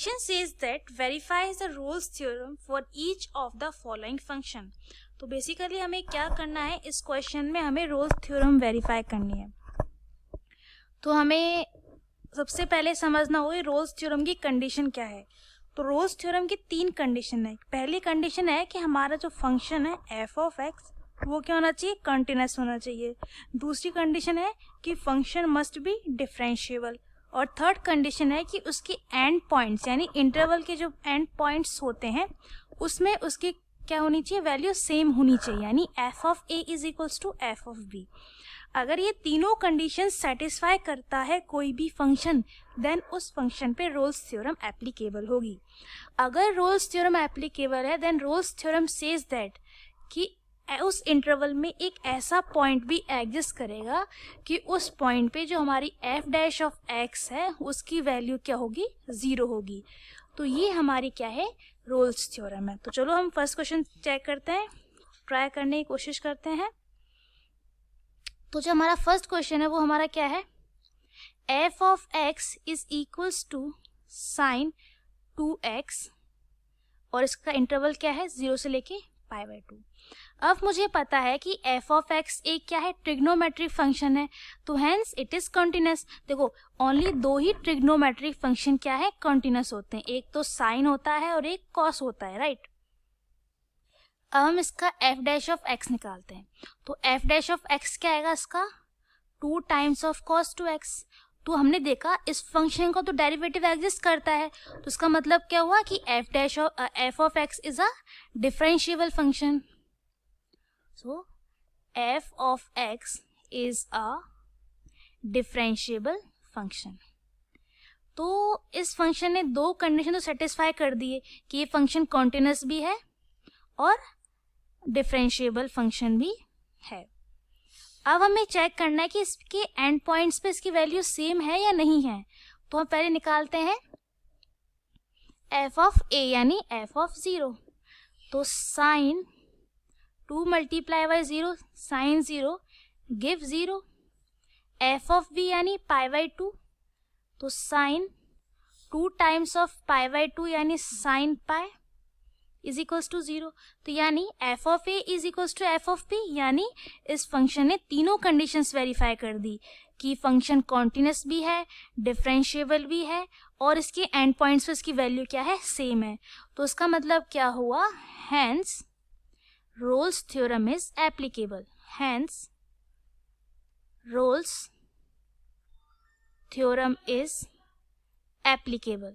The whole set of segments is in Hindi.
Question says that verifies the Rolle's theorem for each of the following function. तो बेसिकली हमें क्या करना है, इस क्वेश्चन में हमें रोल्स थ्योरम वेरीफाई करनी है। तो हमें सबसे पहले समझना होगा रोल्स थ्योरम की कंडीशन क्या है। तो रोल्स थ्योरम की 3 कंडीशन है। पहली कंडीशन है कि हमारा जो फंक्शन है एफ ऑफ एक्स वो क्या होना चाहिए, कंटिन्यूअस होना चाहिए। दूसरी कंडीशन है कि फंक्शन मस्ट बी डिफरेंशिएबल। और थर्ड कंडीशन है कि उसकी एंड पॉइंट्स यानी इंटरवल के जो एंड पॉइंट्स होते हैं उसमें उसकी क्या होनी चाहिए, वैल्यू सेम होनी चाहिए, यानी f of a is equals to f of b. अगर ये तीनों कंडीशन सेटिस्फाई करता है कोई भी फंक्शन, देन उस फंक्शन पे रोल्स थ्योरम एप्लीकेबल होगी। अगर रोल्स थ्योरम एप्लीकेबल है then Rolle's theorem says that कि उस इंटरवल में एक ऐसा पॉइंट भी एग्जिस्ट करेगा कि उस पॉइंट पे जो हमारी एफ डैश ऑफ एक्स है उसकी वैल्यू क्या होगी, 0 होगी। तो ये हमारी क्या है, रोल्स थ्योरम है। तो चलो हम फर्स्ट क्वेश्चन चेक करते हैं, ट्राई करने की कोशिश करते हैं। तो जो हमारा फर्स्ट क्वेश्चन है वो हमारा क्या है, f of x is equals to sine 2x और इसका इंटरवल क्या है, 0 से लेके π/2। अब मुझे पता है कि एफ ऑफ एक्स एक क्या है, ट्रिग्नोमेट्रिक फंक्शन है, तो हेंस इट इज कंटिन्यूअस। देखो ओनली 2 ही ट्रिग्नोमेट्रिक फंक्शन क्या है, कंटिन्यूअस होते हैं, एक तो साइन होता है और एक कॉस होता है, राइट। अब हम इसका एफ डैश ऑफ एक्स निकालते हैं। तो एफ डैश ऑफ एक्स क्या आएगा, इसका 2 टाइम्स ऑफ कॉस 2x। तो हमने देखा इस फंक्शन का तो डेरिवेटिव एग्जिस्ट करता है, तो इसका मतलब क्या हुआ कि F of x is a differentiable function. So f of x is a differentiable function। तो इस फंक्शन ने 2 कंडीशन तो सेटिस्फाई कर दिए कि ये फंक्शन कॉन्टिन्यूअस भी है और डिफरेंशिएबल फंक्शन भी है। अब हमें चेक करना है कि इसके एंड पॉइंट्स पे इसकी वैल्यू सेम है या नहीं है। तो हम पहले निकालते हैं f ऑफ a यानी f ऑफ 0। तो sine 2 multiply by 0 sine 0 give 0। F of b यानी π/2, तो साइन 2 टाइम्स ऑफ π/2 यानी sine pi is equals to 0। तो यानी f of a is equals to f of b, यानी इस फंक्शन ने तीनों कंडीशंस वेरीफाई कर दी कि फंक्शन कॉन्टिन्यूअस भी है, डिफरेंशिएबल भी है और इसके एंड पॉइंट्स पे इसकी वैल्यू क्या है, सेम है। तो इसका मतलब क्या हुआ, hence Rolle's theorem is applicable. Hence, Rolle's theorem is applicable.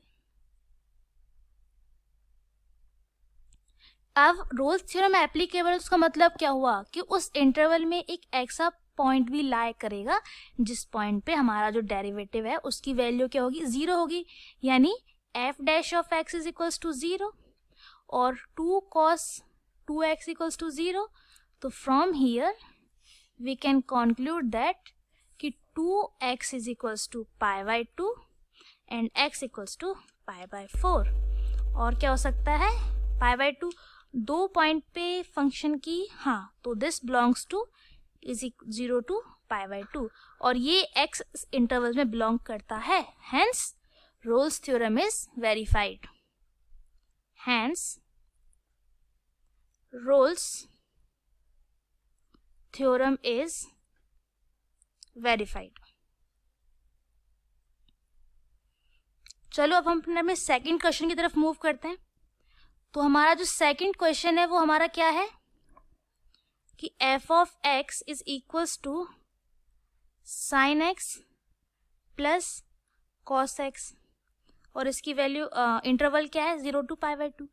अब Rolle's theorem applicable उसका मतलब क्या हुआ कि उस इंटरवल में एक ऐसा पॉइंट भी लाई करेगा जिस पॉइंट पे हमारा जो डेरिवेटिव है उसकी वैल्यू क्या होगी, 0 होगी, यानी f dash of x is equals to 0 और 2 cos 2x equals to 0। तो from here we can conclude that कि 2x is equals to π/2 and x equals to π/4। और क्या हो सकता है, π/2 2 पॉइंट पे फंक्शन की, हाँ, तो this belongs to is 0 to π/2 और ये x इंटरवल में बिलोंग करता है। hence Rolle's theorem is verified। hence Rolle's theorem is verified। चलो अब हम अपने सेकंड क्वेश्चन की तरफ मूव करते हैं। तो हमारा जो सेकंड क्वेश्चन है वो हमारा क्या है कि f of x is equals to sine x plus cos x और इसकी वैल्यू इंटरवल क्या है, 0 to π/2।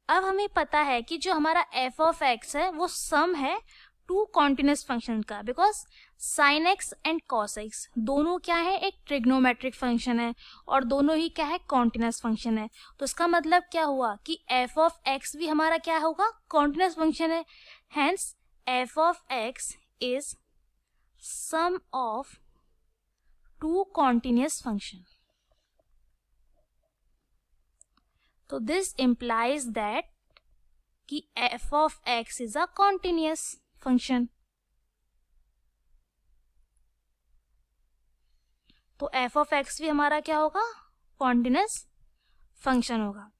अब हमें पता है कि जो हमारा f ऑफ x है वो सम है 2 कॉन्टिन्यूअस फंक्शन का, because sign x and cos x दोनों क्या है, एक ट्रिग्नोमेट्रिक फंक्शन है और दोनों ही क्या है, कॉन्टिन्यूअस फंक्शन है। तो इसका मतलब क्या हुआ कि f ऑफ x भी हमारा क्या होगा, कॉन्टिन्यूअस फंक्शन है। Hence f of x is sum of 2 continuous function. तो दिस implies that कि f of x is a continuous function। तो f of x भी हमारा क्या होगा, कॉन्टिन्यूअस फंक्शन होगा।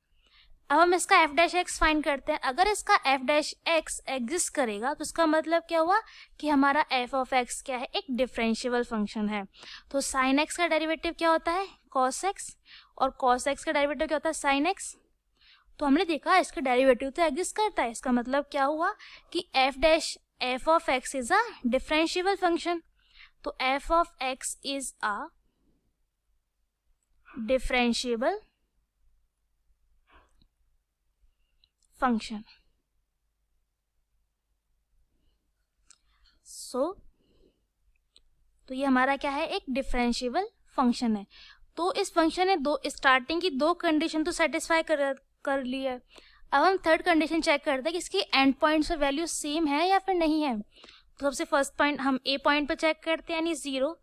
अब हम इसका एफ डैश एक्स फाइंड करते हैं। अगर इसका एफ डैश एक्स एग्जिस्ट करेगा तो इसका मतलब क्या हुआ कि हमारा एफ ऑफ एक्स क्या है, एक डिफरेंशिएबल फंक्शन है। तो साइन एक्स का डेरिवेटिव क्या होता है, कॉस एक्स, और कॉस एक्स का डेरिवेटिव क्या होता है, साइन एक्स। तो हमने देखा इसका डेरिवेटिव तो एग्जिस्ट करता है, इसका मतलब क्या हुआ कि F of x is a differentiable function. तो F of x is a differentiable function. तो ये हमारा क्या है, एक डिफरेंशिएबल फंक्शन है। तो इस फंक्शन ने दो स्टार्टिंग की दो कंडीशन तो सेटिस्फाई कर ली है। अब हम थर्ड कंडीशन चेक करते हैं कि इसकी एंड पॉइंट्स और वैल्यू सेम है या फिर नहीं है। तो सबसे फर्स्ट पॉइंट हम ए पॉइंट पर चेक करते हैं, यानी 0।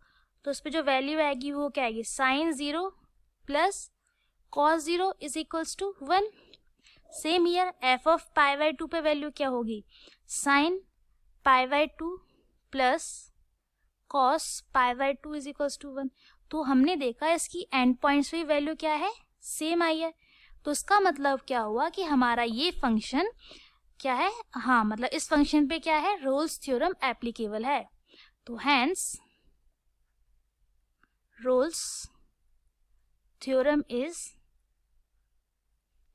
तो उस पर जो वैल्यू आएगी वो क्या आएगी, sine 0 plus cos 0 is equals to 1। Same here f of pi by 2 पे वैल्यू क्या होगी, sine pi by 2 plus cos pi by 2 is equals to 1। तो हमने देखा इसकी एंड पॉइंट्स पे वैल्यू क्या है, सेम आई है। तो इसका मतलब क्या हुआ कि हमारा ये फंक्शन क्या है, हाँ मतलब इस फंक्शन पे क्या है, रोल्स थ्योरम एप्लीकेबल है। तो hence Rolle's theorem is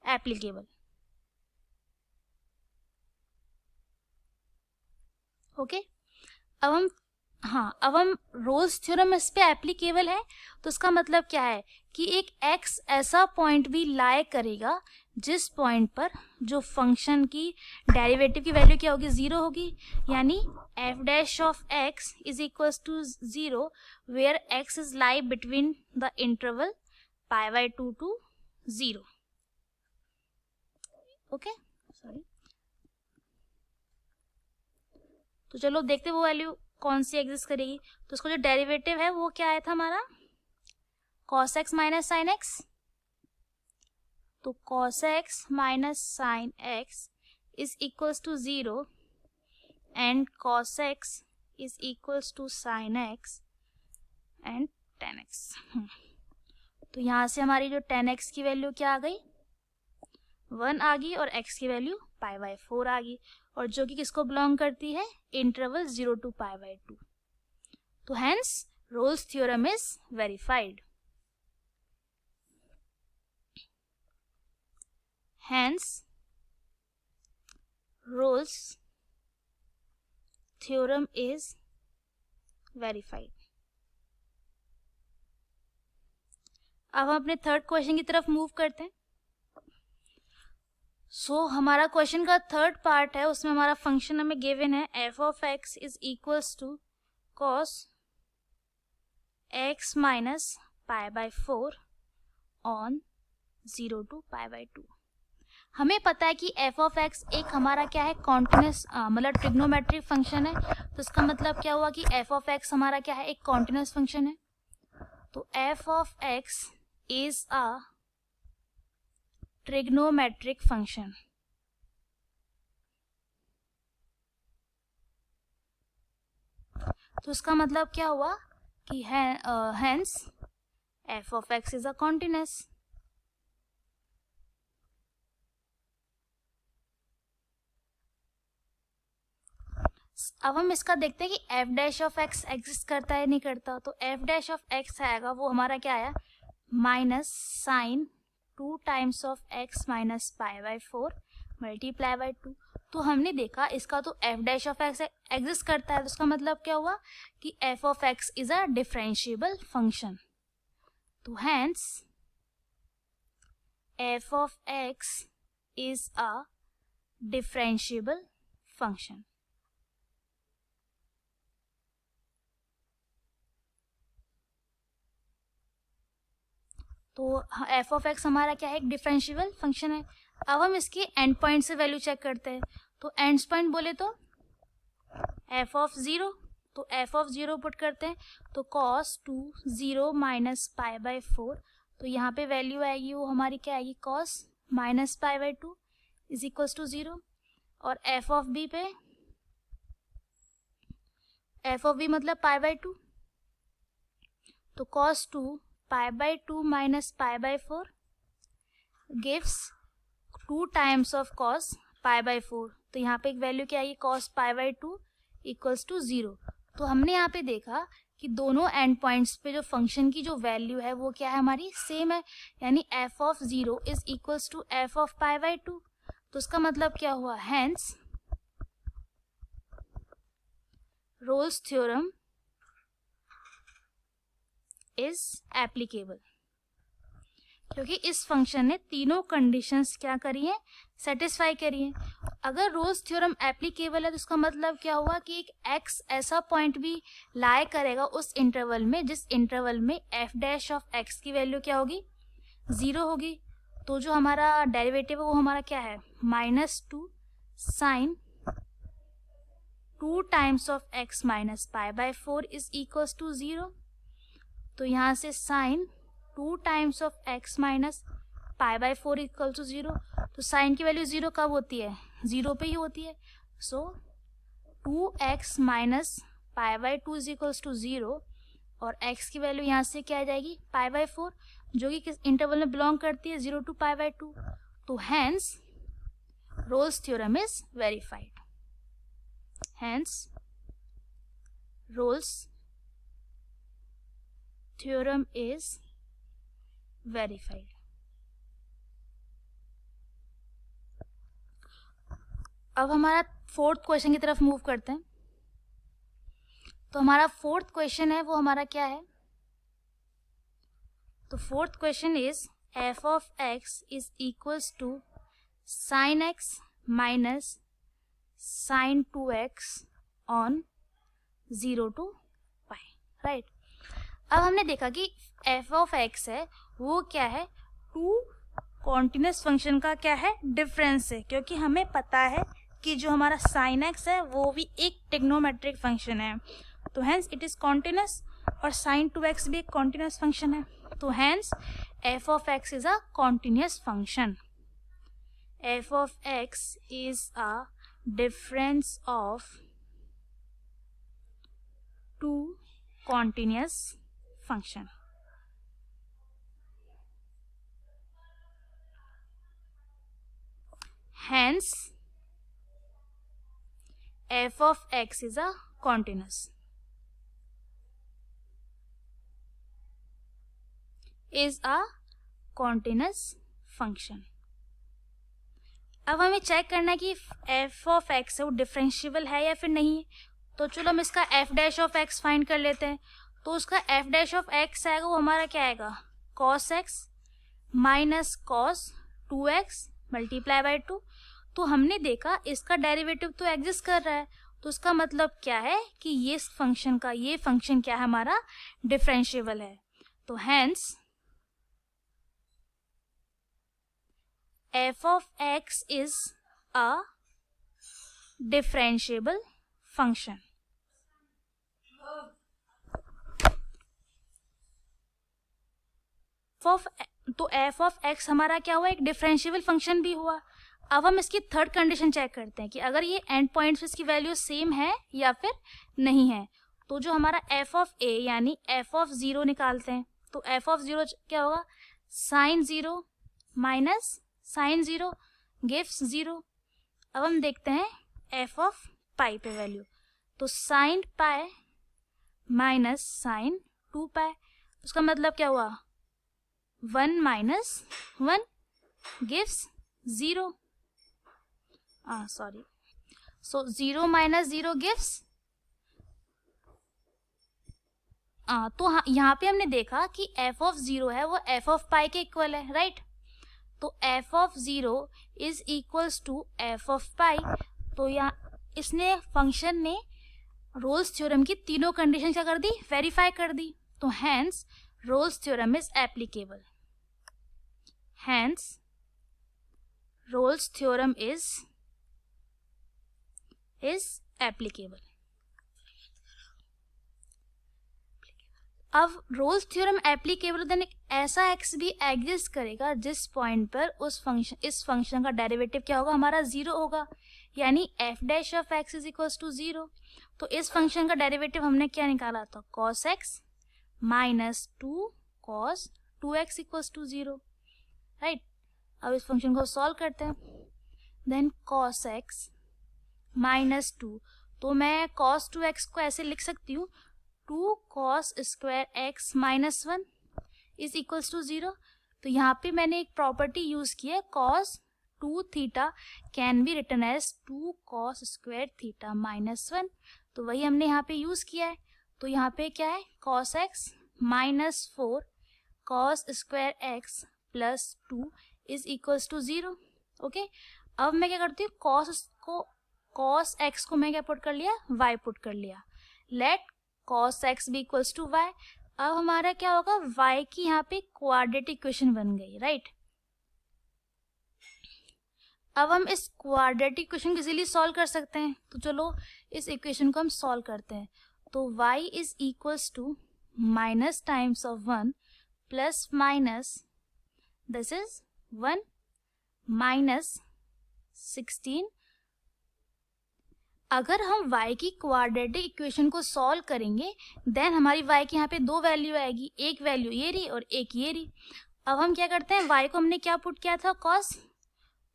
applicable. Okay, अब हम रोल्स थ्योरम इस पे एप्लीकेबल है। तो इसका मतलब क्या है कि एक एक्स ऐसा पॉइंट भी लाई करेगा जिस पॉइंट पर जो फंक्शन की डेरिवेटिव की वैल्यू क्या होगी, 0 होगी। यानी f dash of x is equals to 0 where x is lie between the interval pi by 2 to 0। Okay, sorry. तो चलो देखते वो वैल्यू कौन सी एग्जिस्ट करेगी। तो उसका जो डेरिवेटिव है वो क्या आया था हमारा, cos x minus sine x. तो cos x minus sine x is equals to 0 and cos x is equals to sine x and tan x। तो यहाँ से हमारी जो tan x की वैल्यू क्या आ गई, 1 आ गई, और x की वैल्यू पाई बाई 4 आ गई, और जो कि किसको बिलोंग करती है, इंटरवल 0 to पाई बाई 2। तो hence Rolle's theorem is verified. Hence Rolle's theorem is verified. अब हम अपने थर्ड क्वेश्चन की तरफ मूव करते हैं। हमारा क्वेश्चन का थर्ड पार्ट है, उसमें हमारा फंक्शन हमें गिवन है, f of x is equals to cos x minus pi by 4 on 0 to pi by 2। हमें पता है कि एफ ऑफ एक्स एक हमारा क्या है, कॉन्टिन्यूस मतलब ट्रिग्नोमेट्रिक फंक्शन है। तो इसका मतलब क्या हुआ कि एफ ऑफ एक्स हमारा क्या है, एक कॉन्टिन्यूस फंक्शन है। तो F of x is a trigonometric function. तो इसका मतलब क्या हुआ कि hence F of x is a continuous. अब हम इसका देखते हैं कि F dash of X exist करता है नहीं करता। तो एफ डैश ऑफ एक्स आएगा, वो हमारा क्या आया, minus sine 2 times of X minus pi by 4 multiply by 2। तो हमने देखा इसका तो F dash of X exist करता है। तो उसका मतलब क्या हुआ कि F of x is a differentiable function. तो hence F of x is a differentiable function. तो एफ ऑफ एक्स हमारा क्या है, एक डिफरेंशिएबल फंक्शन है। अब हम इसके एंड पॉइंट से वैल्यू चेक करते हैं। तो एंड पॉइंट बोले तो एफ ऑफ 0, तो एफ ऑफ 0 पुट करते हैं। तो cos 2 0 माइनस पाई बाई 4। तो यहाँ पे वैल्यू आएगी वो हमारी क्या आएगी, cos minus pi by 2 is equals to 0। और एफ ऑफ बी पे, एफ ऑफ बी मतलब पाई बाई 2, तो cos 2 pi by 2 minus pi by 4 gives 2 times of cos pi by 4। तो यहाँ पे एक वैल्यू क्या आई, cos pi by 2 equals to 0। तो हमने यहाँ पे देखा कि दोनों एंड पॉइंट्स पे जो फंक्शन की जो वैल्यू है वो क्या है, हमारी सेम है, यानी f of 0 is equals to f of pi by 2। तो इसका मतलब क्या हुआ, hence Rolle's theorem is applicable, क्योंकि इस फंक्शन ने तीनों कंडीशंस क्या करी हैं, सेटिस्फाई करी हैं। अगर रोल्स थ्योरम एप्लीकेबल है तो इसका मतलब क्या हुआ कि एक x ऐसा पॉइंट भी लाई करेगा उस इंटरवल में जिस इंटरवल में f डैश ऑफ x की वैल्यू क्या होगी, 0 होगी। तो जो हमारा डेरिवेटिव है वो हमारा क्या है, -2 sine 2 times of x minus pi by 4 is equals to 0। तो यहाँ से sine 2 times of x minus pi by 4 equal to 0। तो साइन की वैल्यू 0 कब होती है, 0 पे ही होती है। So 2x minus pi by 2 is equals to 0 और x की वैल्यू यहाँ से क्या आ जाएगी, पाई बाई 4, जो कि किस इंटरवल में बिलोंग करती है, 0 टू पाई बाई 2। तो hence Rolle's theorem is verified, hence Rolle's theorem is verified. अब हमारा फोर्थ क्वेश्चन की तरफ मूव करते हैं। तो हमारा फोर्थ क्वेश्चन है वो हमारा क्या है, तो fourth question is f of x is equals to sine x minus sine 2x on 0 to pi, right. अब हमने देखा कि एफ ऑफ एक्स है वो क्या है, 2 कॉन्टिन्यूस फंक्शन का क्या है, डिफरेंस है, क्योंकि हमें पता है कि जो हमारा साइन एक्स है वो भी एक ट्रिग्नोमेट्रिक फंक्शन है, तो हेंस इट इज कॉन्टिन्यूस, और साइन 2x भी एक कॉन्टिन्यूस फंक्शन है। तो hence F of x is a continuous function, F of x is a difference of 2 continuous function. Hence, f of x is a continuous. Is a continuous function. अब हमें चेक करना है कि f of x है वो डिफरेंशिएबल है या फिर नहीं। तो चलो हम इसका f dash of x find कर लेते हैं। तो उसका f डैश ऑफ x आएगा वो हमारा क्या आएगा, cos x minus cos 2x multiply by 2। तो हमने देखा इसका डेरिवेटिव तो एग्जिस्ट कर रहा है, तो उसका मतलब क्या है कि ये फंक्शन का ये फंक्शन क्या है, हमारा डिफरेंशिएबल है। तो hence f of x is a differentiable function. तो f of x हमारा क्या हुआ, एक डिफरेंशिएबल फंक्शन भी हुआ। अब हम इसकी थर्ड कंडीशन चेक करते हैं कि अगर ये एंड पॉइंट्स इसकी वैल्यू सेम है या फिर नहीं है। तो जो हमारा f of a यानी f of 0 निकालते हैं, तो f of 0 क्या होगा, साइन 0 माइनस साइन 0 गिव्स 0। अब हम देखते हैं f of पाई पे वैल्यू, तो साइन पाई माइनस साइन 2 पाई, उसका मतलब क्या हुआ, 1 माइनस 1 गिव्स 0। सॉरी, सो 0 माइनस 0 गिव्स, तो यहाँ पे हमने देखा कि f of 0 है वो f of पाई के इक्वल है, राइट। तो f of 0 is equals to f of pi. तो यहाँ इसने फंक्शन ने रोल्स थ्योरम की तीनों कंडीशन क्या कर दी, वेरीफाई कर दी। तो hence Rolle's theorem is applicable, hence Rolle's theorem is applicable. अब रोल्स थ्योरम एप्लीकेबल देन एक ऐसा एक्स भी एग्जिस्ट करेगा जिस पॉइंट पर इस फंक्शन का डेरिवेटिव क्या होगा, हमारा 0 होगा, यानी f dash of x is equals to 0। तो इस फंक्शन का डेरिवेटिव हमने क्या निकाला था, cos x minus 2 cos 2x equals to 0, right. अब इस फंक्शन को सॉल्व करते हैं। देन cos x माइनस 2, तो मैं cos 2x को ऐसे लिख सकती हूँ 2 cos square x minus 1 is equals to 0। तो यहाँ पे मैंने एक प्रॉपर्टी यूज की है, cos 2 theta can be written as 2 cos square theta minus 1, तो वही हमने यहाँ पे यूज किया है। तो यहाँ पे क्या है, cos x minus 4 cos square x plus 2 is equals to 0। Okay, अब मैं क्या करती हूँ, cos x को मैं क्या पुट कर लिया, y पुट कर लिया। लेट cos x भी इक्वल्स टू y। अब हमारा क्या होगा, y की यहाँ पे क्वाड्रेटिक इक्वेशन बन गई, राइट। अब हम इस क्वाड्रेटिक इक्वेशन को इजीली सॉल्व कर सकते हैं, तो चलो इस इक्वेशन को हम सॉल्व करते हैं। तो y is equals to minus times of 1 plus minus this is 1 minus 16। अगर हम y की क्वाड्रेटिक इक्वेशन को सॉल्व करेंगे देन हमारी y की यहाँ पे दो वैल्यू आएगी, एक वैल्यू ये रही और एक ये रही। अब हम क्या करते हैं, y को हमने क्या पुट किया था, cos,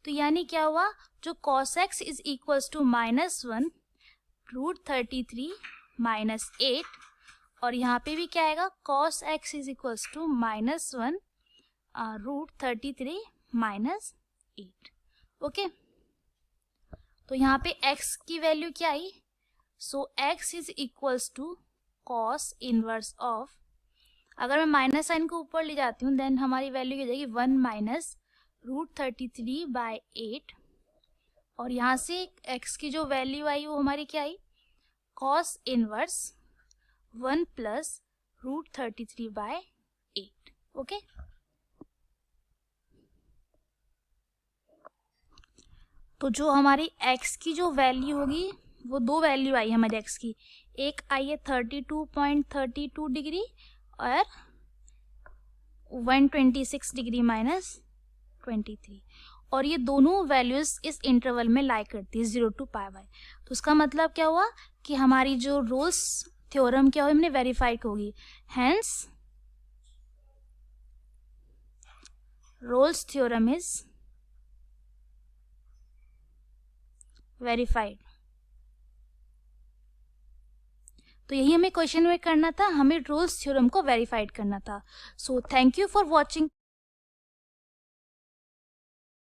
तो यानी क्या हुआ, जो cos x is equals to minus 1 root 33 minus 8, और यहाँ पे भी क्या आएगा, cos x is equals to minus 1 root 33 minus 8। Okay, तो यहाँ पे x की वैल्यू क्या आई, so x is equals to cos inverse of, अगर मैं माइनस साइन को ऊपर ले जाती हूँ देन हमारी वैल्यू क्या जाएगी 1 माइनस रूट 33 बाय 8, और यहाँ से x की जो वैल्यू आई वो हमारी क्या आई, cos inverse 1 plus root 33 by 8। Okay, तो जो हमारी x की जो वैल्यू होगी वो दो वैल्यू आई हमारी x की, एक आई है 32.32 डिग्री और 126 डिग्री माइनस 23, और ये दोनों वैल्यूज इस इंटरवल में लाई करती है 0 to π/। तो उसका मतलब क्या हुआ कि हमारी जो रोल्स थ्योरम क्या हुई, हमने वेरीफाई होगी, hence Rolle's theorem is verified. तो यही हमें क्वेश्चन में करना था, हमें रोल्स थ्योरम को वेरीफाइड करना था। So thank you for watching.